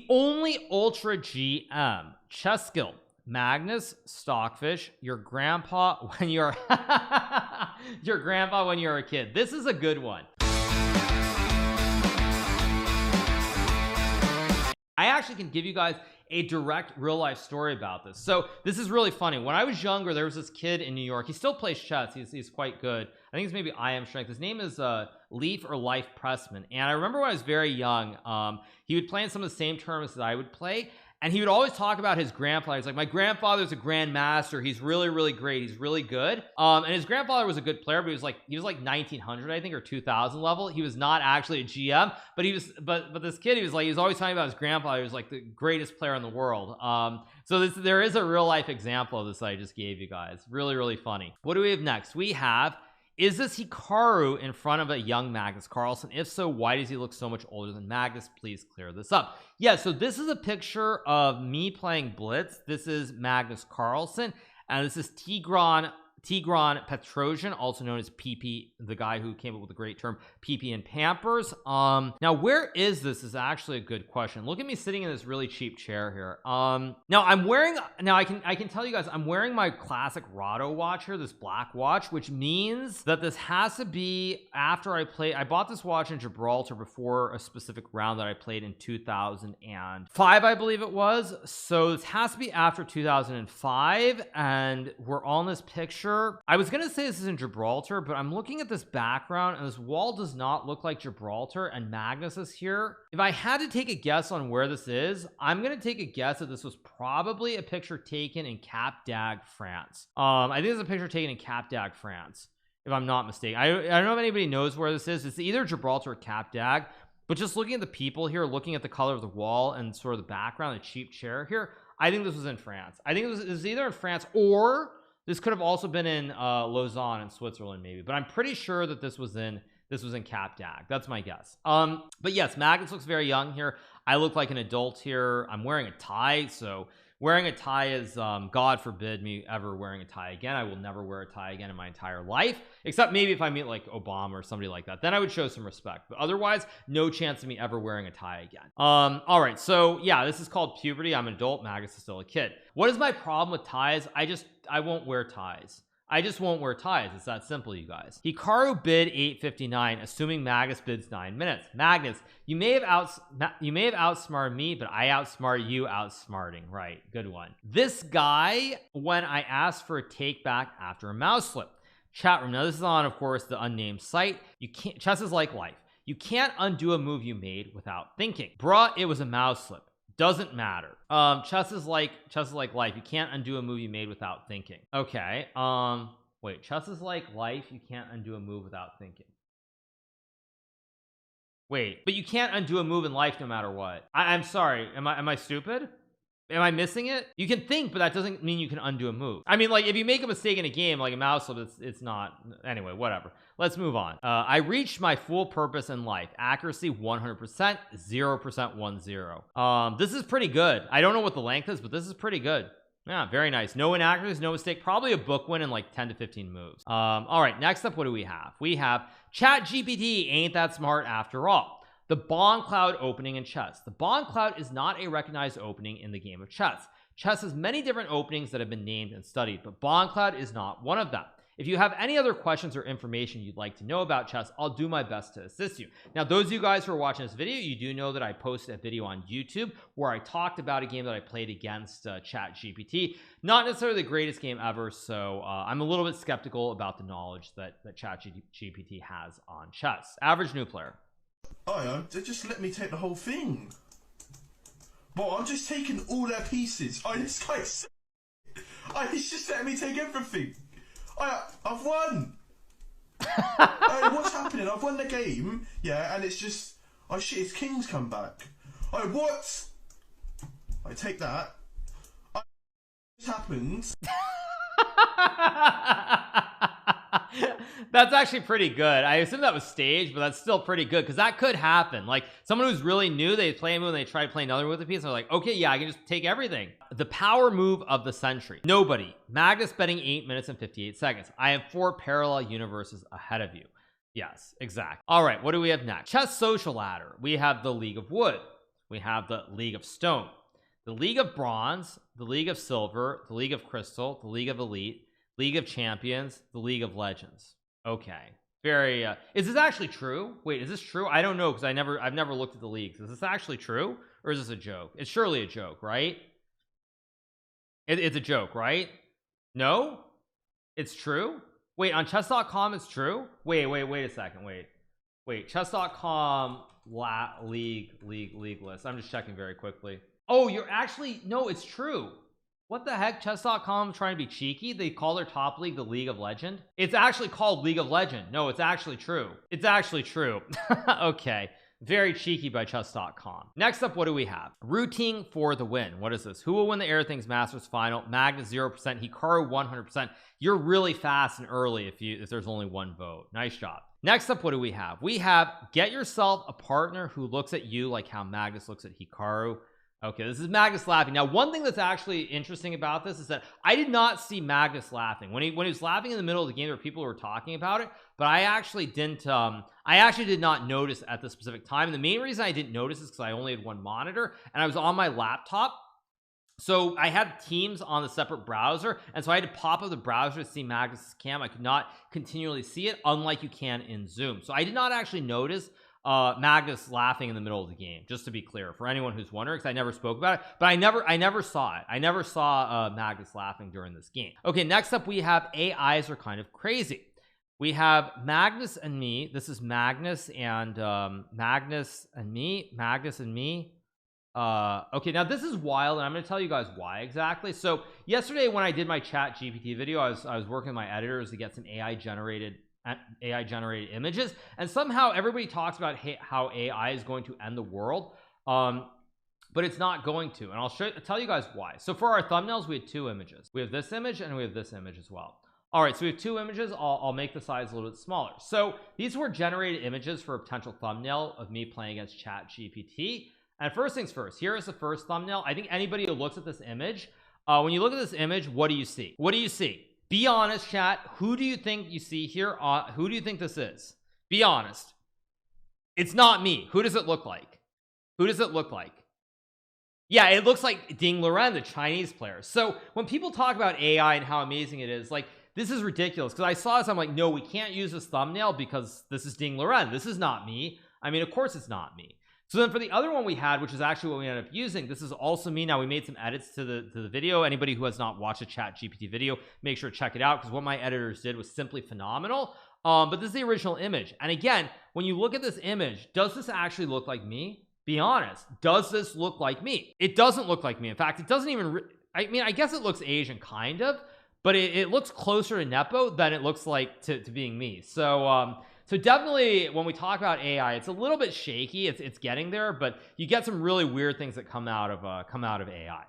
The only Ultra GM. Chess skill. Magnus, Stockfish, your grandpa when you're your grandpa when you're a kid. This is a good one. I actually can give you guys a direct real life story about this. So this is really funny. When I was younger, there was this kid in New York. He still plays chess. He's quite good. I think it's maybe IM Strength. His name is Leaf or Life Pressman. And I remember when I was very young, he would play in some of the same tournaments that I would play. And he would always talk about his grandfather. He's like, my grandfather's a grandmaster. He's really, really great. He's really good. And his grandfather was a good player, but he was like 1900, I think, or 2000 level. He was not actually a GM, but he was, but this kid, he was always talking about his grandfather. He was like the greatest player in the world. So there is a real life example of this I just gave you guys. Really, really funny. What do we have next? We have, is this Hikaru in front of a young Magnus Carlsen? If so, why does he look so much older than Magnus? Please clear this up. Yeah, so this is a picture of me playing Blitz. This is Magnus Carlsen, and this is Tigran Petrosian, also known as PP, the guy who came up with the great term PP and Pampers. Now where is this is actually a good question. Look at me sitting in this really cheap chair here. Now I can tell you guys I'm wearing my classic Rado watch here, this black watch, which means that this has to be after I bought this watch in Gibraltar before a specific round that I played in 2005, I believe it was. So this has to be after 2005, and we're on this picture. I was gonna say this is in Gibraltar, but I'm looking at this background and this wall does not look like Gibraltar, and Magnus is here. If I had to take a guess on where this is, I'm gonna take a guess that this was probably a picture taken in Cap d'Agde, France. I think it's a picture taken in Cap d'Agde, France, if I'm not mistaken. I don't know if anybody knows where this is. It's either Gibraltar or Cap d'Agde, but just looking at the people here, looking at the color of the wall and sort of the background, the cheap chair here, I think this was in France. I think it was either in France, or this could have also been in Lausanne in Switzerland, maybe, but I'm pretty sure that this was in Cap d'Agde. That's my guess. But yes, Magnus looks very young here. I look like an adult here. I'm wearing a tie, so wearing a tie is God forbid me ever wearing a tie again. I will never wear a tie again in my entire life, except maybe if I meet like Obama or somebody like that, then I would show some respect, but otherwise no chance of me ever wearing a tie again. All right, so yeah, this is called puberty. I'm an adult. Magnus is still a kid. What is my problem with ties? I won't wear ties. I just won't wear ties. It's that simple, you guys. Hikaru bid 859, assuming Magnus bids 9 minutes. Magnus, you may have outsmarted me, but I outsmarted you outsmarting. Right, good one. This guy, when I asked for a take back after a mouse slip. Chat room. Now this is on, of course, the unnamed site. You can't. Chess is like life. You can't undo a move you made without thinking. Bruh, it was a mouse slip. Doesn't matter. Chess is like life. You can't undo a move you made without thinking. Okay. Wait, chess is like life. You can't undo a move without thinking. Wait, but you can't undo a move in life no matter what. I'm sorry. Am I stupid? Am I missing it? You can think, but that doesn't mean you can undo a move. I mean, like if you make a mistake in a game, like a mouse slip, it's not. Anyway, whatever. Let's move on. I reached my full purpose in life. Accuracy 100%, 0% 10. This is pretty good. I don't know what the length is, but this is pretty good. Yeah, very nice. No inaccuracies, no mistake. Probably a book win in like 10 to 15 moves. All right, next up, what do we have? We have ChatGPT ain't that smart after all. The Bond Cloud opening in chess. The Bond Cloud is not a recognized opening in the game of chess. Chess has many different openings that have been named and studied, but Bond Cloud is not one of them. If you have any other questions or information you'd like to know about chess, I'll do my best to assist you. Now, those of you guys who are watching this video, you do know that I posted a video on YouTube where I talked about a game that I played against ChatGPT. Not necessarily the greatest game ever, so I'm a little bit skeptical about the knowledge that ChatGPT has on chess. Average new player. Oh, they just let me take the whole thing. Well, I'm just taking all their pieces. This guy's... he's just letting me take everything. I've won. What's happening? I've won the game, yeah, and it's just... Oh shit, his king's come back. What? I take that. What happens? That's actually pretty good. I assume that was staged, but that's still pretty good because that could happen. Like someone who's really new, they play a move and they try to play another with a piece and they're like, okay, yeah, I can just take everything. The power move of the century. Nobody. Magnus betting 8 minutes and 58 seconds. I have 4 parallel universes ahead of you. Yes, exactly. All right, what do we have next? Chess social ladder. We have the League of Wood. We have the League of Stone, the League of Bronze, the League of Silver, the League of Crystal, the League of Elite, League of Champions, the League of Legends. Okay, very is this actually true? Wait, is this true? I don't know, because I've never looked at the leagues. Is this actually true, or is this a joke? It's surely a joke, right? It's a joke, right? No, it's true. Wait, on chess.com it's true. Wait a second. Wait, chess.com league list. I'm just checking very quickly. Oh, you're actually, no, it's true. What the heck? Chess.com trying to be cheeky. They call their top league the League of Legend. It's actually called League of Legend. No, it's actually true. It's actually true. Okay, very cheeky by chess.com. Next up, what do we have? Routine for the win. What is this? Who will win the Air Things Masters final? Magnus 0%, Hikaru 100%. You're really fast and early if there's only one vote. Nice job. Next up, what do we have? We have get yourself a partner who looks at you like how Magnus looks at Hikaru. Okay, this is Magnus laughing. Now, one thing that's actually interesting about this is that I did not see Magnus laughing when he was laughing in the middle of the game. There were people who were talking about it, but I actually didn't. I actually did not notice at the specific time. And the main reason I didn't notice is because I only had one monitor and I was on my laptop. So I had Teams on the separate browser, and so I had to pop up the browser to see Magnus's cam. I could not continually see it, unlike you can in Zoom. So I did not actually notice Magnus laughing in the middle of the game, just to be clear for anyone who's wondering, because I never spoke about it, but I never saw it. I never saw Magnus laughing during this game. Okay, next up we have AIs are kind of crazy. We have Magnus and me. This is Magnus and Magnus and me. Okay, now this is wild, and I'm going to tell you guys why exactly. So yesterday when I did my chat GPT video, I was working with my editors to get some AI generated images, and somehow everybody talks about how AI is going to end the world, but it's not going to, and I'll tell you guys why. So for our thumbnails, we had two images. We have this image and we have this image as well. All right, so we have two images. I'll make the size a little bit smaller. So these were generated images for a potential thumbnail of me playing against chat GPT. And first things first, here is the first thumbnail. I think anybody who looks at this image, when you look at this image, what do you see? What do you see? Be honest, chat. Who do you think you see here? Who do you think this is? Be honest. It's not me. Who does it look like? Who does it look like? Yeah, it looks like Ding Liren, the Chinese player. So when people talk about AI and how amazing it is, like, this is ridiculous. Because I saw this, I'm like, no, we can't use this thumbnail because this is Ding Liren. This is not me. I mean, of course it's not me. So then for the other one we had, which is actually what we ended up using, this is also me. Now we made some edits to the video. Anybody who has not watched a chat GPT video, make sure to check it out, because what my editors did was simply phenomenal. But this is the original image, and again, when you look at this image, does this actually look like me? Be honest. Does this look like me? It doesn't look like me. In fact, it doesn't even I mean, I guess it looks Asian kind of, but it looks closer to Nepo than it looks like to being me. So so definitely when we talk about AI, it's a little bit shaky. It's getting there, but you get some really weird things that come out of AI.